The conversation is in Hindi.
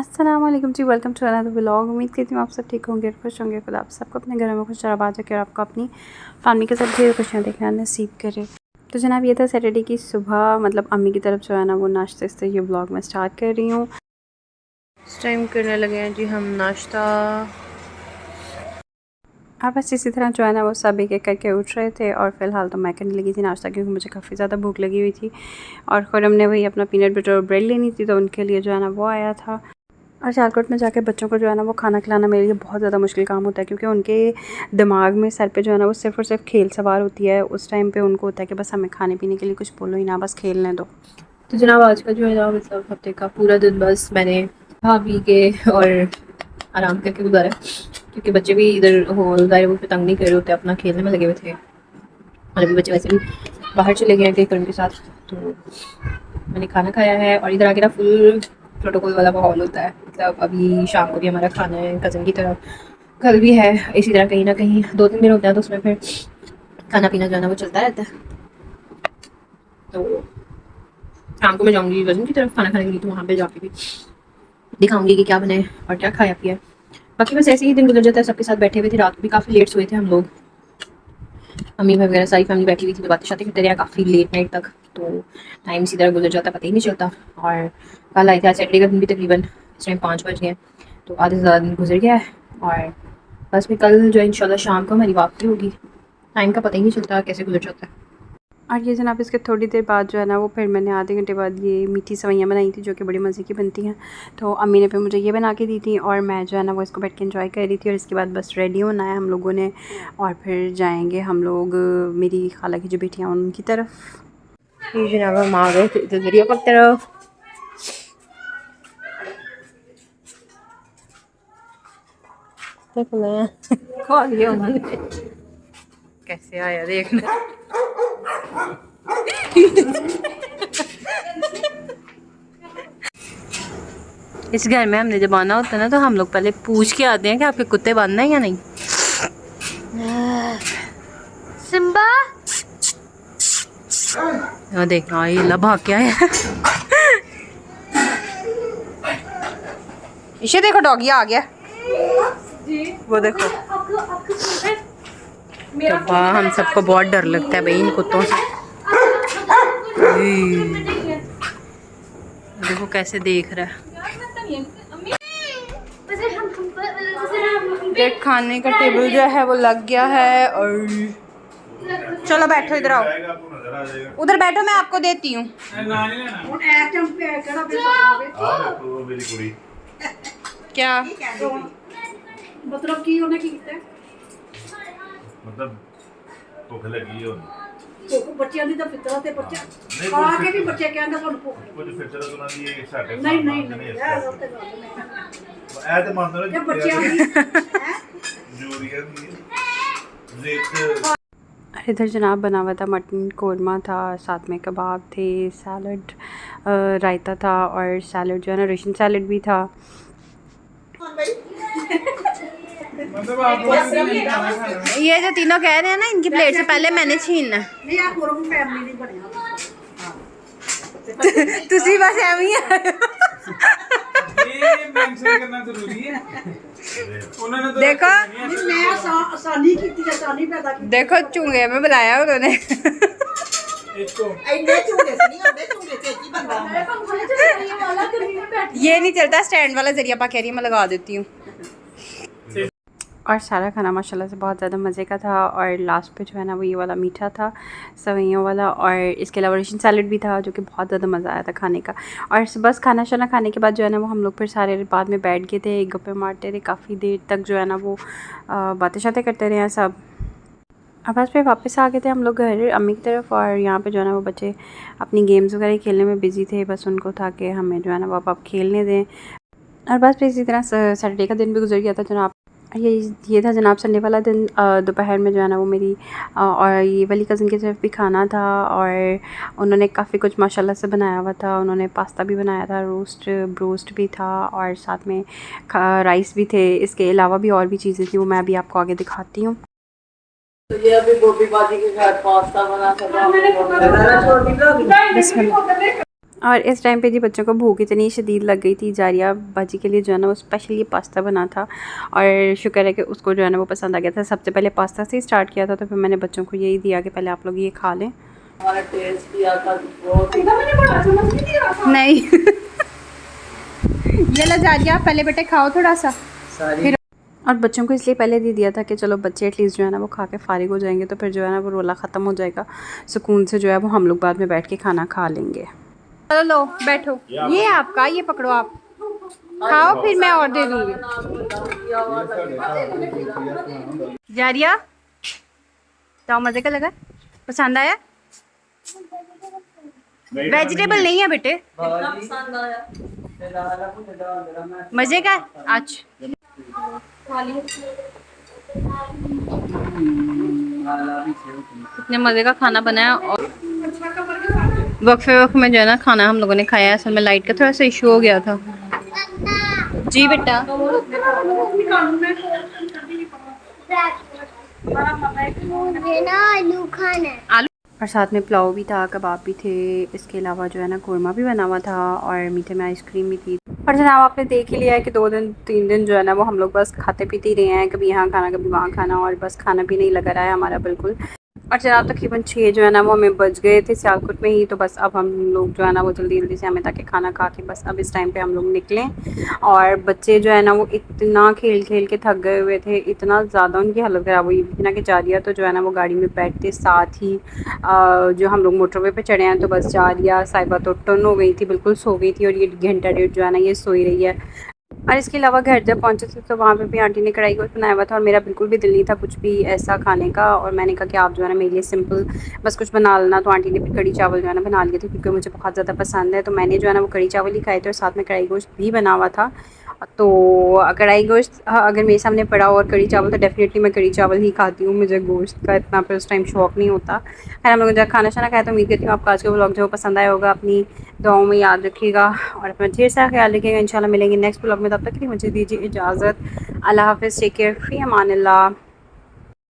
अस्सलाम वालेकुम जी, वेलकम टू अनदर व्लॉग। उम्मीद करती हूँ आप सब ठीक होंगे, खुश होंगे। खुदा आप सबको अपने घरों में खुश और आबाद रखे और आपको अपनी फैमिली के साथ ढेर खुशियाँ देखना नसीब करे। तो जनाब ये था सैटरडे की सुबह, मतलब अम्मी की तरफ जो है ना वो नाश्ते से ये व्लॉग मैं स्टार्ट कर रही हूँ। इस टाइम करने लगे हैं जी हम नाश्ता, और बस इसी तरह जो है ना वो सब एक एक करके उठ रहे थे। और फ़िलहाल तो मैं करने लगी थी नाश्ता, क्योंकि मुझे काफ़ी ज़्यादा भूख लगी हुई थी। और खुरम ने वही अपना पीनट बटर और ब्रेड लेनी थी, तो उनके लिए जो है ना वो आया था। और सियालकोट में जाके बच्चों को जो है ना वो खाना खिलाना मेरे लिए बहुत ज़्यादा मुश्किल काम होता है, क्योंकि उनके दिमाग में सर पे जो है ना वो सिर्फ़ और सिर्फ खेल सवार होती है। उस टाइम पे उनको होता है कि बस हमें खाने पीने के लिए कुछ बोलो ही ना, बस खेलने दो। तो जनाब आज का जो है ना मतलब हफ्ते का पूरा दिन बस मैंने खा पी के और आराम करके गुजारा, क्योंकि बच्चे भी इधर हो ज़ाहिर वो तंग नहीं कर रहे होते, अपना खेलने में लगे हुए थे। और अभी बच्चे वैसे भी बाहर चले गए हैं कहीं के साथ, तो मैंने खाना खाया है। और इधर आके ना फुल प्रोटोकॉल वाला माहौल होता है, मतलब अभी शाम को भी हमारा खाना है कज़न की तरफ, कल भी है। इसी तरह कहीं ना कहीं 2-3 दिन होता है, तो उसमें फिर खाना पीना जो है ना वो चलता रहता है। तो शाम को मैं जाऊँगी कज़न की तरफ खाना खाने के लिए, तो वहाँ पे जाके भी दिखाऊंगी कि क्या बनाए और क्या खाया पिया। बाकी बस ऐसे ही दिन गुजर जाता है, सबके साथ बैठे हुए थे। रात को भी काफ़ी लेट सोए थे हम लोग, अम्मी वगैरह सारी फैमिली बैठी हुई थी, तो बातें शातें करते रहे काफ़ी लेट नाइट तक। तो टाइम इसी तरह गुजर जाता, पता ही नहीं चलता। और कल आए थे, आज सैटरडे का दिन भी तकरीबन इस टाइम 5 बज गए, तो आधे से ज़्यादा दिन गुजर गया है। और बस फिर कल जो है इंशाल्लाह शाम को हमारी वापसी होगी। टाइम का पता ही नहीं चलता कैसे गुजर जाता है। और ये जनाब इसके थोड़ी देर बाद जो है ना वो फिर मैंने आधे घंटे बाद ये मीठी सवैयाँ बनाई थी, जो कि बड़ी मज़े की बनती हैं। तो अम्मी ने फिर मुझे ये बना के दी थी, और मैं जो है ना वो इसको बैठ के एंजॉय कर रही थी। और इसके बाद बस रेडी होना है हम लोगों ने, और फिर जाएंगे हम लोग मेरी खाला की जो बेटियाँ उनकी तरफ। ये जनाब हम आ गए थे दरिया पाक तरफ। खा लिया उन्होंने, कैसे आया देखना। इस घर में हमने जब आना होता है ना, तो हम लोग पहले पूछ के आते हैं कि आपके कुत्ते बंद हैं या नहीं। सिम्बा देखना ये ला भाग के आया। इसे देखो डॉगी आ गया वो देखो। तो हम सबको बहुत डर लगता है भाई इन कुत्तों से। देखो कैसे देख रहा है। देख खाने का टेबल जो है वो लग गया है, और चलो बैठो, इधर आओ, उधर बैठो, मैं आपको देती हूँ। क्या मतलब की उन्हें की मतलब भुख लगी है बच्चों की तो फितरत है, बच्चे खा के भी बच्चे कहते हैं भुख कुछ फितरत उन्हां दी साडे नहीं नहीं नहीं ਇਹ ਤੇ ਮੰਨਦੇ ਨੇ ਬੱਚਿਆਂ ਦੀ ਜੂਰੀਆ ਦੀ इधर जनाब बना हुआ था मटन कोरमा था, साथ में कबाब थे, सैलड रायता था, और सैलड जो है ना रेशन सैलड भी था। ये जो तीनों कह रहे हैं ना, इनकी प्लेट से पहले मैंने छीनना। तुसी बस एवं ही देखो देखो चूंगे में बुलाया उन्होंने। ये नहीं चलता स्टैंड वाला जरिया पा कह रही है, मैं लगा देती हूँ। और सारा खाना माशाल्लाह से बहुत ज़्यादा मज़े का था। और लास्ट पे जो है ना वो ये वाला मीठा था सवैयों वाला, और इसके अलावा रेशन सैलड भी था, जो कि बहुत ज़्यादा मज़ा आया था खाने का। और बस खाना शाना खाने के बाद जो है ना वो हम लोग फिर सारे बाद में बैठ गए थे, गप्पे मारते रहे काफ़ी देर तक, जो है ना वो बातें शातें करते रहे हैं सब। और बस फिर वापस आ गए थे हम लोग घर अम्मी की तरफ। और यहाँ पे जो है ना वो बच्चे अपनी गेम्स वगैरह खेलने में बिज़ी थे, बस उनको था कि हमें जो है ना वो आप खेलने दें। और बस फिर इसी तरह सैटरडे का दिन भी गुजर गया था जनाब। ये था जनाब संडे वाला दिन। दोपहर में जो है ना वो मेरी और ये वाली कज़न की तरफ भी खाना था, और उन्होंने काफ़ी कुछ माशाल्लाह से बनाया हुआ था। उन्होंने पास्ता भी बनाया था, ब्रोस्ट भी था, और साथ में राइस भी थे। इसके अलावा भी और भी चीज़ें थी, वो मैं अभी आपको आगे दिखाती हूँ। तो ये अभी गोभी भाजी के साथ पास्ता बना था। और इस टाइम पे जी बच्चों को भूख इतनी शदीद लग गई थी, जारिया बाजी के लिए जो है ना वो स्पेशली पास्ता बना था और शुक्र है कि उसको जो है ना वो पसंद आ गया था। सबसे पहले पास्ता से ही स्टार्ट किया था, तो फिर मैंने बच्चों को यही दिया कि पहले आप लोग ये खा लें। हमारा टेस्ट किया था बहुत ही नहीं ये ला जारिया, पहले बेटे खाओ थोड़ा सा। सारी और बच्चों को इसलिए पहले दे दिया था कि चलो बच्चे एटलीस्ट जो है ना वो खा के फारिग हो जाएंगे, तो फिर जो है ना वो रोला ख़त्म हो जाएगा, सुकून से जो है वो हम लोग बाद में बैठ के खाना खा लेंगे। चलो लो बैठो, ये आपका, ये पकड़ो आप खाओ, फिर मैं और दे दूँगी। जारिया तो मज़े का लगा, पसंद आया? वेजिटेबल नहीं है बेटे, पसंद आया मज़े का। अच्छा इतने मज़े का खाना बनाया और वक्फे में जो है ना खाना हम लोगों ने खाया। असल में लाइट का थोड़ा सा इशू हो गया था। जी बेटा आलू खाना है। आलू और साथ में पुलाव भी था, कबाब भी थे, इसके अलावा जो है ना कोरमा भी बना हुआ था और मीठे में आइसक्रीम भी थी। और जनाब आपने देख ही लिया है कि 2 दिन 3 दिन जो है ना वो हम लोग बस खाते पीते ही रहे हैं, कभी यहाँ खाना कभी वहाँ खाना, और बस खाना भी नहीं लगा रहा है हमारा बिल्कुल। और जनाब तकरीबन 6 जो है ना वो हमें बज गए थे सियालकोट में ही, तो बस अब हम लोग जो है ना वो जल्दी जल्दी से हमें ताकि खाना खा के बस अब इस टाइम पे हम लोग निकलें। और बच्चे जो है ना वो इतना खेल खेल के थक गए हुए थे, इतना ज़्यादा उनकी हालत ख़राब हुई थी ना कि जारिया तो जो है ना वो गाड़ी में बैठते साथ ही जो हम लोग मोटरवे पे चढ़े हैं, तो बस जारिया साहिबा तो टर्न हो गई थी, बिल्कुल सो गई थी, और ये घंटा डेढ़ जो है ना ये सोई रही है। और इसके अलावा घर जब पहुँचे थे तो वहाँ पे भी आंटी ने कढ़ाई गोश्त बनाया हुआ था, और मेरा बिल्कुल भी दिल नहीं था कुछ भी ऐसा खाने का, और मैंने कहा कि आप जो है ना मेरे लिए सिंपल बस कुछ बना लेना। तो आंटी ने भी कढ़ी चावल जो है ना बना लिए थे, क्योंकि मुझे बहुत ज़्यादा पसंद है, तो मैंने जो है ना वो कढ़ी चावल ही खाए थे और साथ में कढ़ाई गोश्त भी बना हुआ था। तो कढ़ाई गोश्त अगर मेरे सामने पड़ा हो और कढ़ी चावल, तो डेफ़िनेटली मैं कढ़ी चावल ही खाती हूँ, मुझे गोश्त का इतना फिर उस टाइम शौक़ नहीं होता। खैर हम लोगों ने जब खाना शाना खाया, तो उम्मीद करती हूँ आपको आज का व्लॉग जो पसंद आया होगा। अपनी दुआओं में याद रखिएगा और अपना ढेर सारा ख्याल रखिएगा। इंशाल्लाह मिलेंगे नेक्स्ट व्लॉग में, तब तक के लिए मुझे दीजिए इजाज़त। अल्लाह हाफ़िज़, टेक केयर, फ़ी अमान अल्लाह।